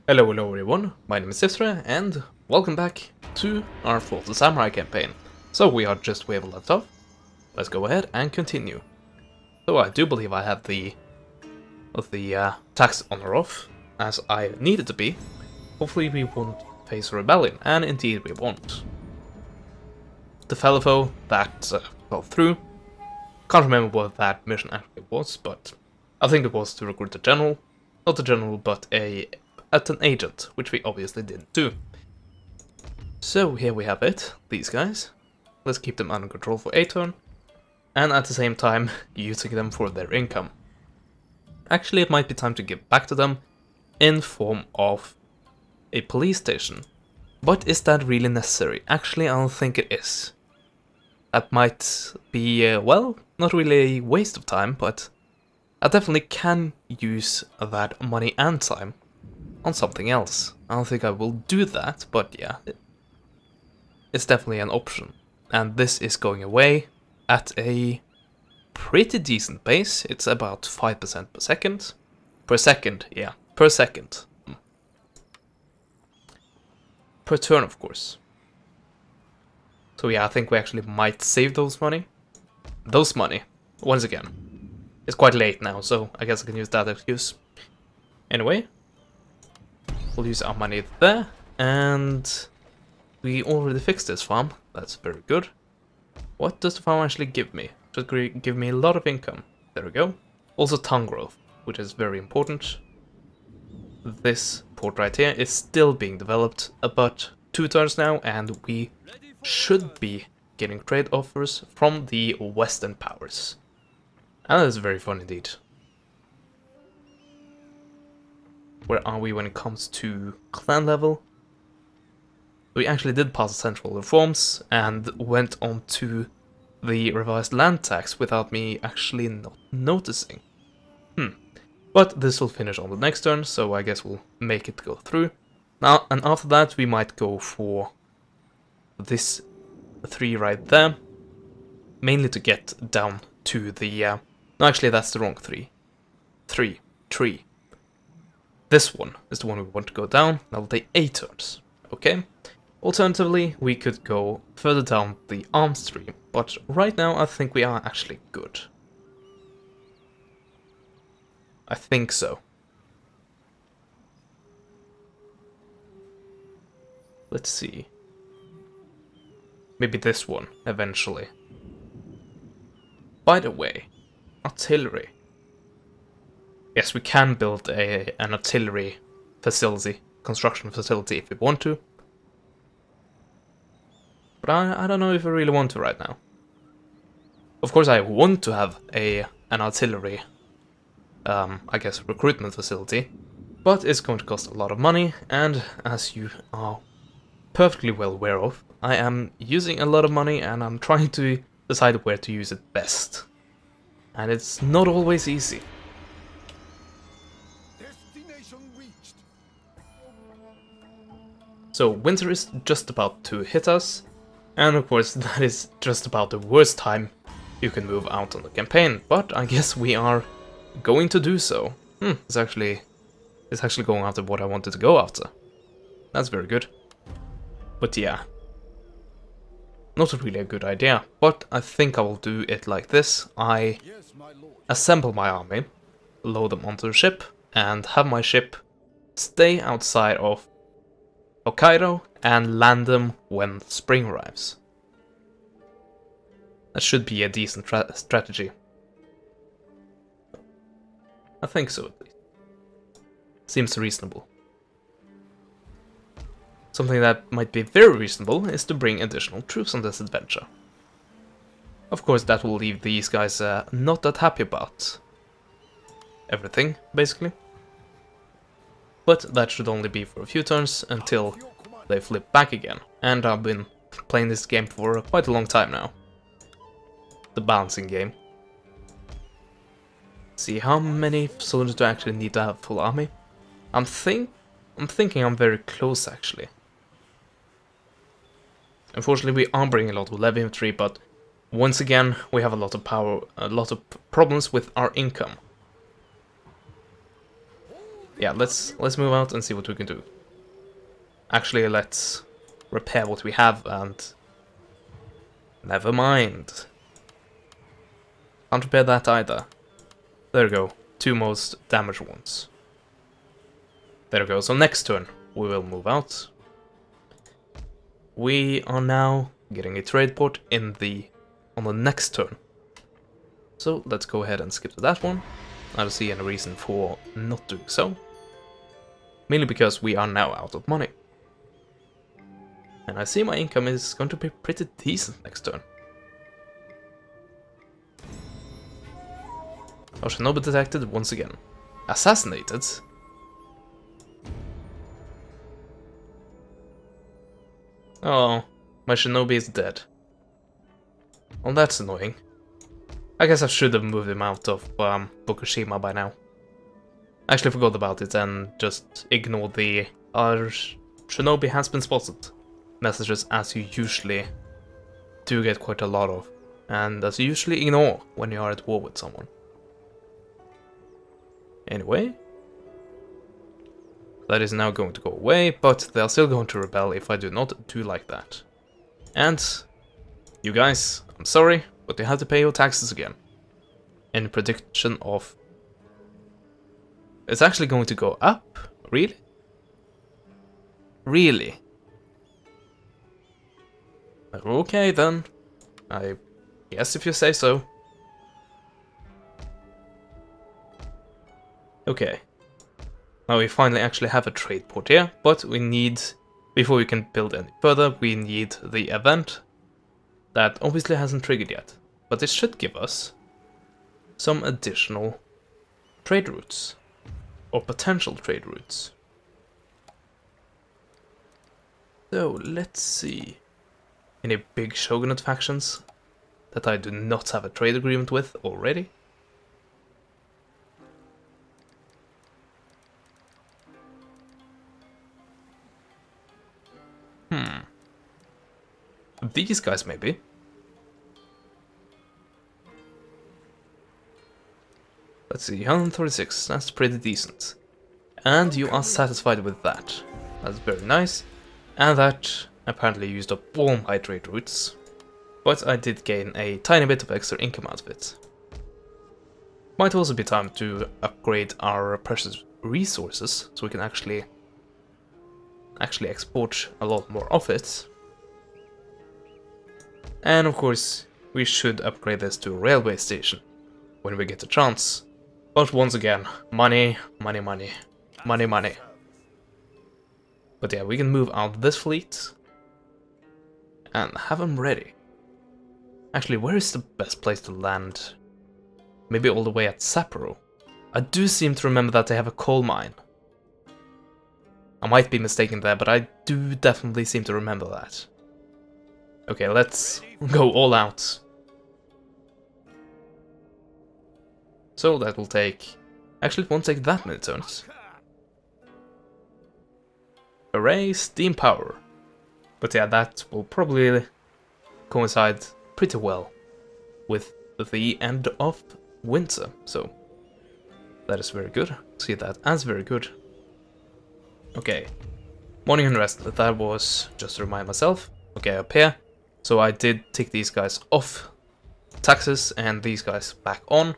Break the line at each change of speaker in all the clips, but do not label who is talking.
Hello everyone, my name is Sifra, and welcome back to our Fall the Samurai campaign. So we are just where we left off. Let's go ahead and continue. So I do believe I have the tax honor off, as I needed to be. Hopefully we won't face a rebellion, and indeed we won't. The fellow that fell through. Can't remember what that mission actually was, but I think it was to recruit the general. Not the general, but an agent, which we obviously didn't do. So here we have it, these guys. Let's keep them under control for a turn, and at the same time using them for their income. Actually, it might be time to give back to them in form of a police station. But is that really necessary? Actually, I don't think it is. That might be, well, not really a waste of time, but I definitely can use that money and time on something else. I don't think I will do that, but yeah, it's definitely an option. And this is going away at a pretty decent pace. It's about 5% per second. Per second, yeah, per second. Per turn, of course. So yeah, I think we actually might save those money. Once again. It's quite late now, so I guess I can use that excuse. Anyway, we'll use our money there, and we already fixed this farm. That's very good. What does the farm actually give me? It does give me a lot of income. There we go. Also tongue growth, which is very important. This port right here is still being developed, but 2 turns now, and we should be getting trade offers from the Western powers. And that is very fun indeed. Where are we when it comes to clan level? We actually did pass the central reforms and went on to the revised land tax without me actually not noticing. But this will finish on the next turn, so I guess we'll make it go through. Now, and after that we might go for this 3 right there. Mainly to get down to the... no, actually that's the wrong 3. 3. This one is the one we want to go down. That will take 8 turns. Okay. Alternatively, we could go further down the arms tree, but right now I think we are actually good. I think so. Let's see. Maybe this one, eventually. By the way, artillery. Yes, we can build an artillery facility, construction facility if we want to. But I don't know if I really want to right now. Of course I want to have an artillery, I guess, recruitment facility. But it's going to cost a lot of money, and as you are perfectly well aware of, I am using a lot of money and I'm trying to decide where to use it best. And it's not always easy. So winter is just about to hit us, and of course that is just about the worst time you can move out on the campaign, but I guess we are going to do so. It's actually going after what I wanted to go after. That's very good. But yeah, not really a good idea, but I think I will do it like this. I assemble my army, load them onto the ship, and have my ship stay outside of Hokkaido and land them when spring arrives. That should be a decent strategy. I think so, at least. Seems reasonable. Something that might be very reasonable is to bring additional troops on this adventure. Of course, that will leave these guys not that happy about everything, basically. But that should only be for a few turns until they flip back again. And I've been playing this game for quite a long time now. The balancing game. See, how many soldiers do I actually need to have full army? I'm thinking I'm very close actually. Unfortunately, we are bringing a lot of levy infantry, but once again we have a lot of problems with our income. yeah, let's move out and see what we can do. Actually, let's repair what we have and never mind. Can't repair that either. There we go. 2 most damaged ones. There we go. So next turn we will move out. We are now getting a trade port on the next turn. So let's go ahead and skip to that one. I don't see any reason for not doing so. Mainly because we are now out of money. And I see my income is going to be pretty decent next turn. Oh, Shinobi detected once again. Assassinated? Oh, my Shinobi is dead. Well, that's annoying. I guess I should have moved him out of Fukushima by now. I actually forgot about it and just ignored the "Our Shinobi has been spotted" messages, as you usually do get quite a lot of, and as you usually ignore when you are at war with someone. Anyway, that is now going to go away, but they are still going to rebel if I do not do like that. And you guys, I'm sorry, but you have to pay your taxes again. In prediction of... It's actually going to go up? Really? Really? Okay then. I guess if you say so. Okay. Now we finally actually have a trade port here, but we need, before we can build any further, we need the event that obviously hasn't triggered yet. But it should give us some additional trade routes, or potential trade routes. So let's see. Any big shogunate factions that I do not have a trade agreement with already? These guys maybe. Let's see, 136, that's pretty decent. And you are satisfied with that. That's very nice. And that apparently used up all my trade routes. But I did gain a tiny bit of extra income out of it. Might also be time to upgrade our precious resources, so we can actually export a lot more of it. And of course, we should upgrade this to a railway station when we get a chance. But once again, money, money, money, money, money. But yeah, we can move out this fleet and have them ready. Actually, where is the best place to land? Maybe all the way at Sapporo. I do seem to remember that they have a coal mine. I might be mistaken there, but I do definitely seem to remember that. Okay, let's go all out. So that will take... Actually, it won't take that many turns. Hooray, steam power. But yeah, that will probably coincide pretty well with the end of winter. So that is very good. See that as very good. Okay. Morning and rest. That was just to remind myself. Okay, up here. So I did take these guys off taxes and these guys back on.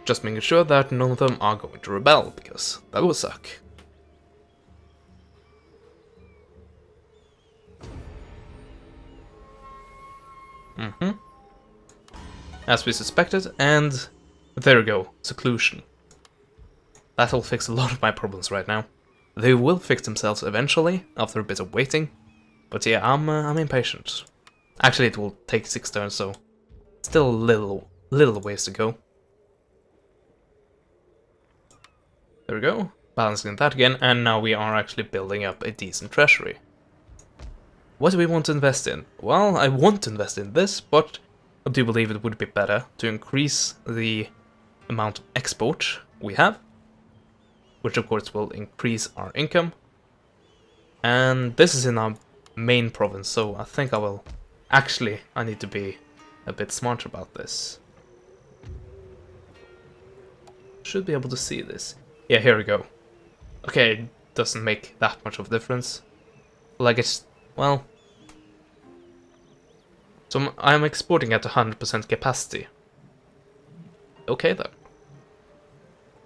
Just making sure that none of them are going to rebel, because that would suck. As we suspected, and there we go, seclusion. That'll fix a lot of my problems right now. They will fix themselves eventually, after a bit of waiting. But yeah, I'm impatient. Actually, it will take 6 turns, so still a little ways to go. There we go, balancing that again, and now we are actually building up a decent treasury. What do we want to invest in? Well, I want to invest in this, but I do believe it would be better to increase the amount of export we have, which of course will increase our income. And this is in our main province, so I think I will... Actually, I need to be a bit smarter about this. should be able to see this. Yeah, here we go. Okay, it doesn't make that much of a difference. Like it's, well... So I'm exporting at 100% capacity. Okay then.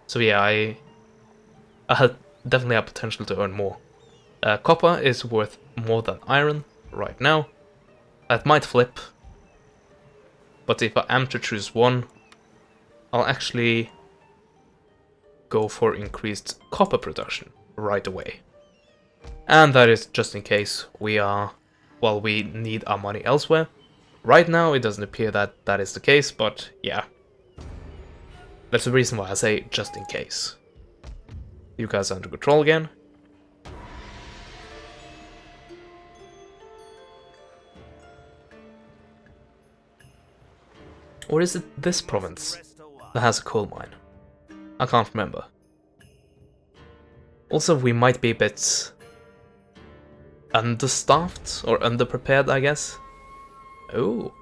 So yeah, I definitely have potential to earn more. Copper is worth more than iron right now. That might flip. But if I am to choose one, I'll actually go for increased copper production right away. And that is just in case we need our money elsewhere. Right now it doesn't appear that that is the case, but yeah. That's the reason why I say just in case. You guys are under control again. Or is it this province that has a coal mine? I can't remember. Also, we might be a bit understaffed or underprepared, I guess. Oh,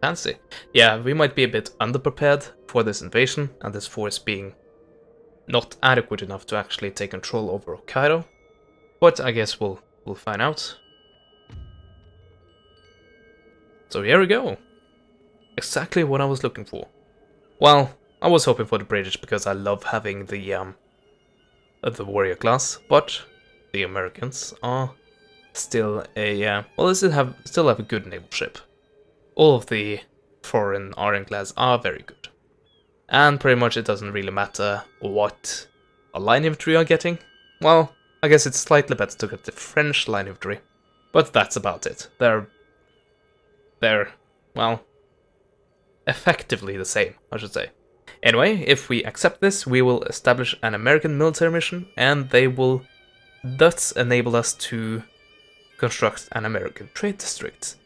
fancy. Yeah, we might be a bit underprepared for this invasion, and this force being not adequate enough to actually take control over Hokkaido. But I guess we'll find out. So here we go. Exactly what I was looking for. Well, I was hoping for the British because I love having the warrior class, but the Americans are still a well, they still have a good naval ship. All of the foreign ironclads are very good, and pretty much it doesn't really matter what a line infantry are getting. Well, I guess it's slightly better to get the French line infantry, but that's about it. They're well, effectively the same, I should say. Anyway, if we accept this, we will establish an American military mission, and they will thus enable us to construct an American trade district.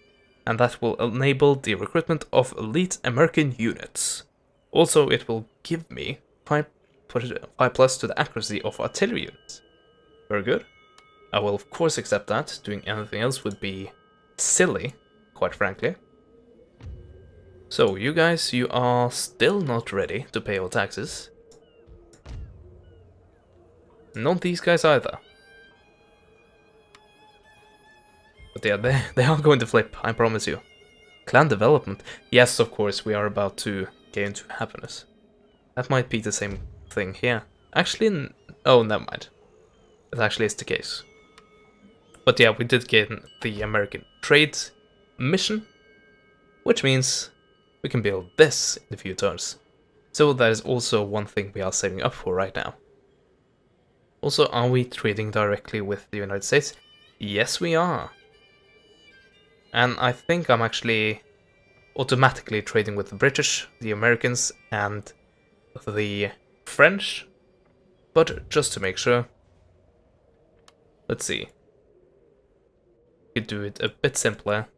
And that will enable the recruitment of elite American units. Also, it will give me 5+ to the accuracy of artillery units. Very good. I will of course accept that. Doing anything else would be silly, quite frankly. So, you guys, you are still not ready to pay your taxes. Not these guys either. But yeah, they are going to flip, I promise you. Clan development. Yes, of course, we are about to get into happiness. That might be the same thing here. Actually, oh, never mind. It actually is the case. But yeah, we did get the American trade mission, which means we can build this in a few turns. So that is also one thing we are saving up for right now. Also, are we trading directly with the United States? Yes, we are. And I think I'm actually automatically trading with the British, the Americans, and the French. But just to make sure, let's see. We could do it a bit simpler.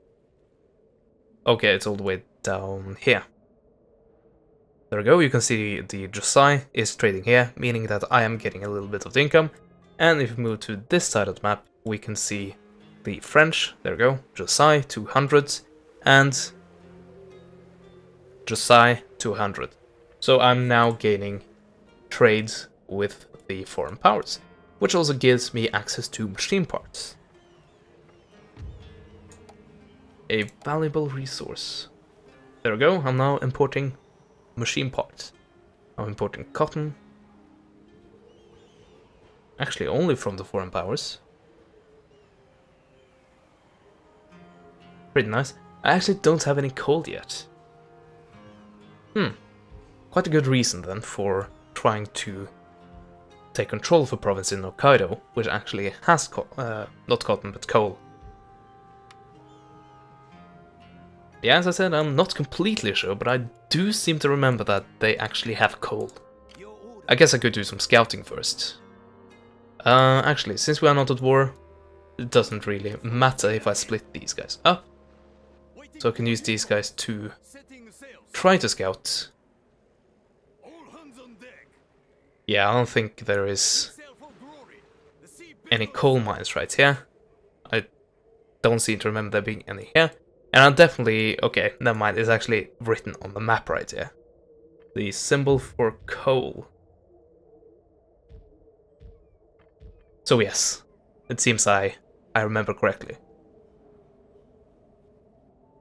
Okay, it's all the way down here. There we go, you can see the Jozai is trading here, meaning that I am getting a little bit of the income. And if we move to this side of the map, we can see the French, there we go, Jozai 200 and Jozai 200. So I'm now gaining trades with the foreign powers, which also gives me access to machine parts. A valuable resource. There we go, I'm now importing machine parts. I'm importing cotton. Actually, only from the foreign powers. Pretty nice. I actually don't have any coal yet. Quite a good reason then for trying to take control of a province in Hokkaido, which actually has not cotton, but coal. Yeah, as I said, I'm not completely sure, but I do seem to remember that they actually have coal. I guess I could do some scouting first. Actually, since we are not at war, it doesn't really matter if I split these guys up. So I can use these guys to try to scout. Yeah, I don't think there is any coal mines right here. I don't seem to remember there being any here. And I'm definitely... okay, never mind, it's actually written on the map right here. the symbol for coal. So yes, it seems I remember correctly.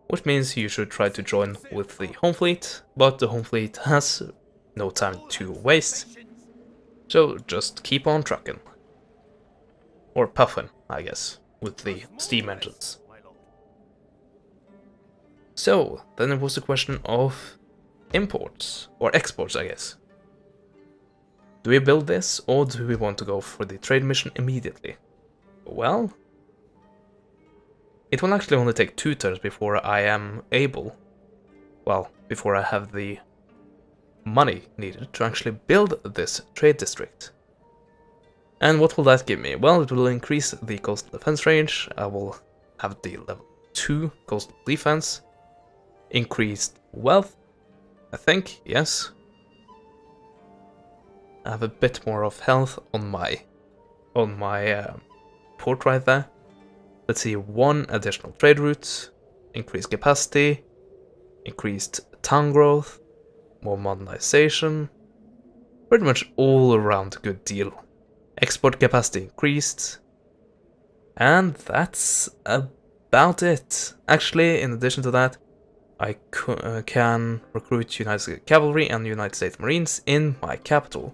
Which means you should try to join with the home fleet, but the home fleet has no time to waste. So just keep on trucking. Or puffing, I guess, with the steam engines. So, then it was a question of imports, or exports, I guess. Do we build this, or do we want to go for the trade mission immediately? Well, it will actually only take 2 turns before I am able, well, before I have the money needed to actually build this trade district. And what will that give me? Well, it will increase the coastal defense range, I will have the level 2 coastal defense, increased wealth, I think, yes. I have a bit more of health on my port right there. Let's see, 1 additional trade route, increased capacity, increased town growth, more modernization, pretty much all around a good deal. Export capacity increased, and that's about it. Actually, in addition to that, I can recruit United States Cavalry and United States Marines in my capital.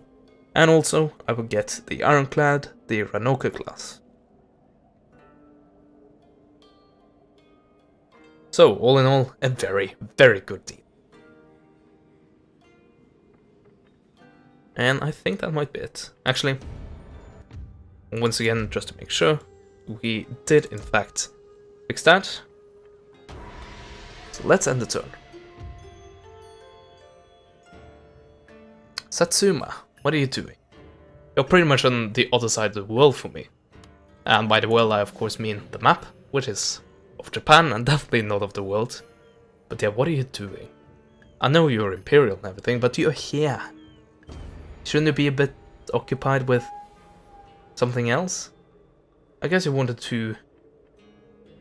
And also, I will get the Ironclad, the Ranoka class. So, all in all, a very, very good deal. And I think that might be it. Actually, once again, just to make sure, we did in fact fix that. So let's end the turn. Satsuma, what are you doing? You're pretty much on the other side of the world for me. And by the world I of course mean the map, which is of Japan and definitely not of the world. But yeah, what are you doing? I know you're imperial and everything, but you're here. Shouldn't you be a bit occupied with something else? I guess you wanted to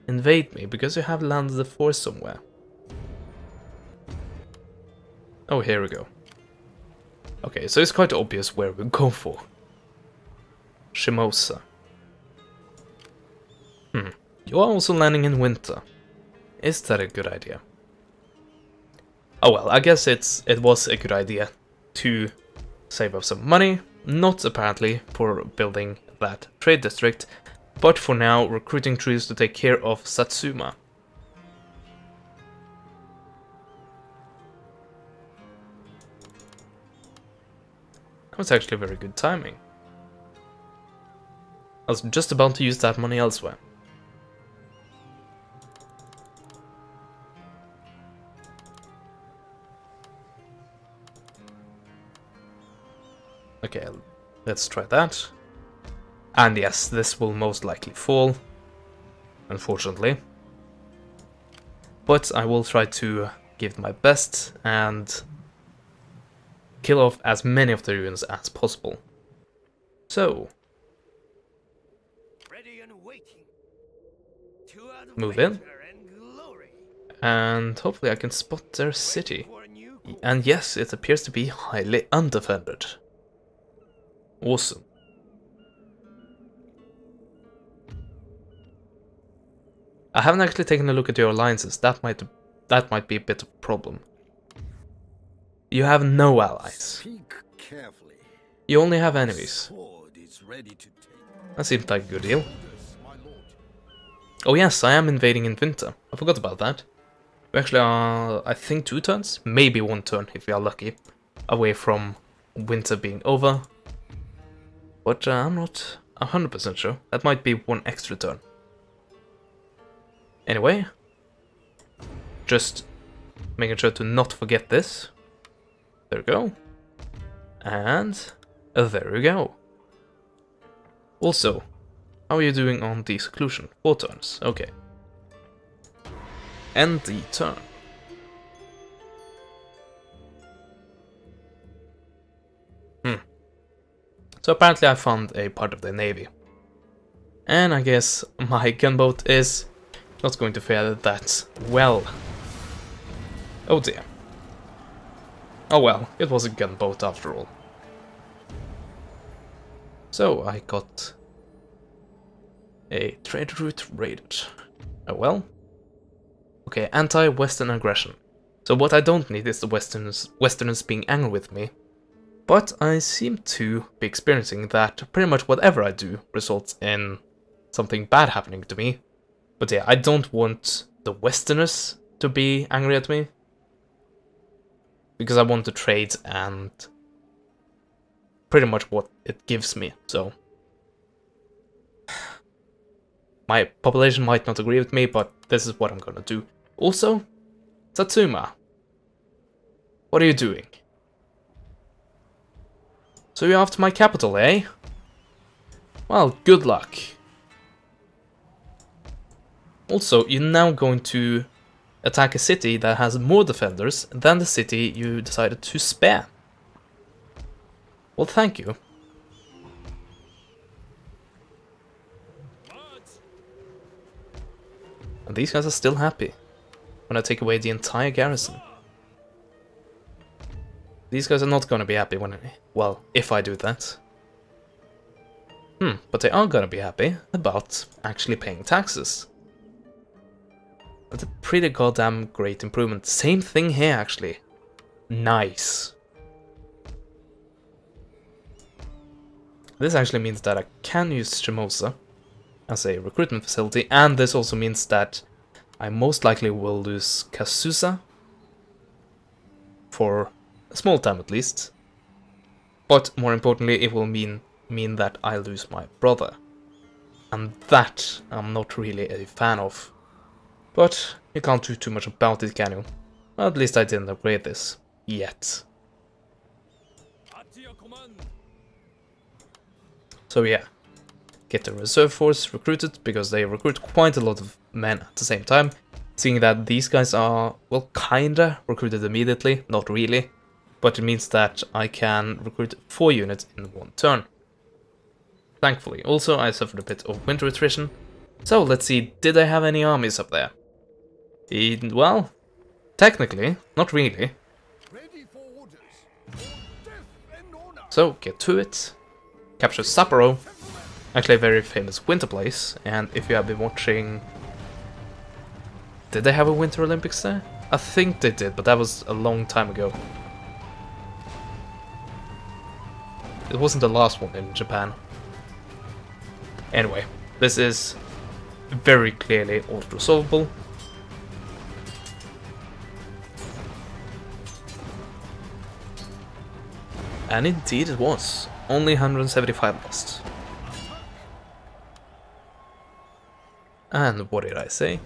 invade me because you have landed the force somewhere. Oh, here we go. Okay, so it's quite obvious where we go for. Shimosa. You are also landing in winter. Is that a good idea? Oh well, I guess it was a good idea to save up some money, not apparently for building that trade district, but for now recruiting troops to take care of Satsuma. That was actually very good timing. I was just about to use that money elsewhere. Okay, let's try that. And yes, this will most likely fall, unfortunately. But I will try to give my best and kill off as many of the ruins as possible. So, move in, and hopefully I can spot their city. And yes, it appears to be highly undefended. Awesome. I haven't actually taken a look at your alliances. That might be a bit of a problem. You have no allies. You only have enemies. That seems like a good deal. Oh yes, I am invading in winter. I forgot about that. We actually are, I think, 2 turns? Maybe 1 turn, if we are lucky, away from winter being over. But I'm not 100% sure. That might be 1 extra turn. Anyway, just making sure to not forget this. There we go. And there we go. Also, how are you doing on the seclusion? 4 turns, okay. End the turn. So apparently I found a part of the navy. And I guess my gunboat is not going to fare that well. Oh dear. Oh well, it was a gunboat after all. So I got a trade route raided. Oh well. Okay, anti-Western aggression. So what I don't need is the Westerners being angry with me. But I seem to be experiencing that pretty much whatever I do results in something bad happening to me. But yeah, I don't want the Westerners to be angry at me. Because I want to trade and pretty much what it gives me, so. My population might not agree with me, but this is what I'm gonna do. Also, Satsuma, what are you doing? So you're after my capital, eh? Well, good luck. Also, you're now going to attack a city that has more defenders than the city you decided to spare. Well, thank you. And these guys are still happy when I take away the entire garrison. These guys are not gonna be happy when well, if I do that. But they are gonna be happy about actually paying taxes. That's a pretty goddamn great improvement. Same thing here, actually. Nice. This actually means that I can use Shimosa as a recruitment facility, and this also means that I most likely will lose Kasusa for a small time at least. But more importantly, it will mean that I lose my brother. And that I'm not really a fan of. But you can't do too much about it, can you? Well, at least I didn't upgrade this. Yet. So yeah. Get the reserve force recruited, because they recruit quite a lot of men at the same time. Seeing that these guys are, well, kinda recruited immediately, not really. But it means that I can recruit 4 units in one turn. Thankfully. Also, I suffered a bit of winter attrition. So, let's see, did I have any armies up there? Well, technically, not really. So, get to it. Capture Sapporo. Actually a very famous winter place, and if you have been watching... Did they have a Winter Olympics there? I think they did, but that was a long time ago. It wasn't the last one in Japan. Anyway, this is very clearly auto-resolvable. And indeed it was. Only 175 lost. And what did I say?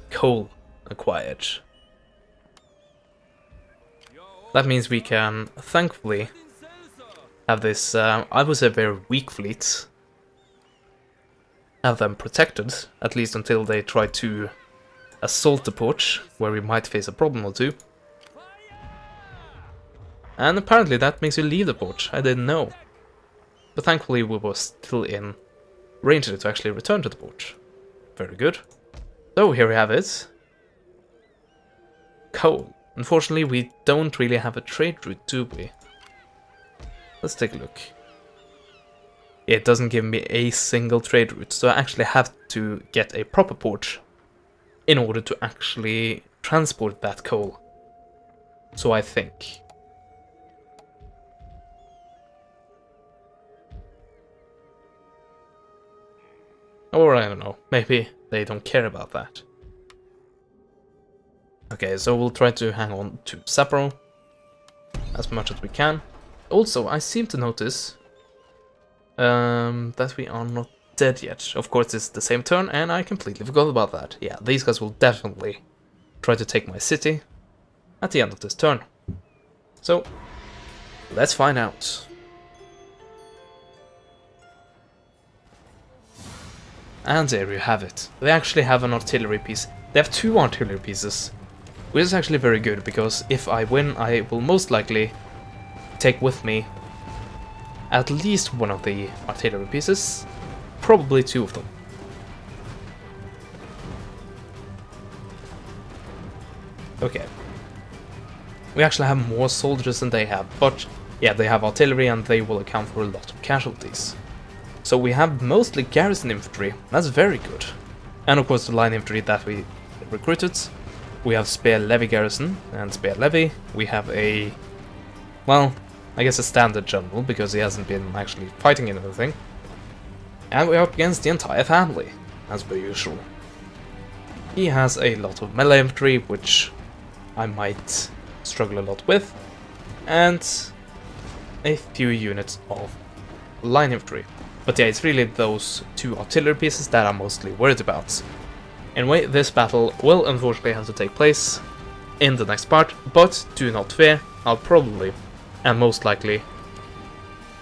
Coal acquired. That means we can, thankfully, have this, I would say, very weak fleet. Have them protected, at least until they try to assault the port, where we might face a problem or two. And apparently that makes you leave the port, I didn't know. But thankfully we were still in range to actually return to the port. Very good. So here we have it. Coal. Unfortunately we don't really have a trade route, do we? Let's take a look. It doesn't give me a single trade route, so I actually have to get a proper port in order to actually transport that coal. So I think. Or I don't know, maybe they don't care about that. Okay, so we'll try to hang on to Sapporo as much as we can. Also, I seem to notice that we are not dead yet. Of course, it's the same turn, and I completely forgot about that. Yeah, these guys will definitely try to take my city at the end of this turn. So, let's find out. And there you have it. They actually have an artillery piece. They have 2 artillery pieces, which is actually very good, because if I win, I will most likely take with me at least one of the artillery pieces, probably 2 of them. Okay. we actually have more soldiers than they have, but yeah, they have artillery and they will account for a lot of casualties. So we have mostly garrison infantry, that's very good. And of course the line infantry that we recruited. We have Spear Levy garrison and Spear Levy. We have a, well, I guess a standard general because he hasn't been actually fighting in anything. And we're up against the entire family, as per usual. He has a lot of melee infantry, which I might struggle a lot with, and a few units of line infantry. But yeah, it's really those two artillery pieces that I'm mostly worried about. Anyway, this battle will unfortunately have to take place in the next part, but do not fear, I'll probably, and most likely,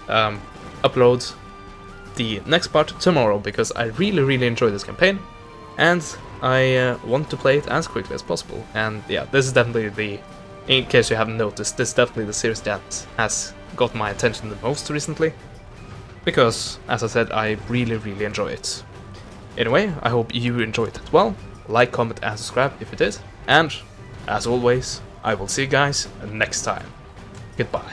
upload the next part tomorrow, because I really enjoy this campaign, and I want to play it as quickly as possible. And yeah, this is definitely the, in case you haven't noticed, this is definitely the series that has got my attention the most recently, because, as I said, I really enjoy it. Anyway, I hope you enjoyed it as well. Like, comment and subscribe if you did, and as always, I will see you guys next time. Goodbye.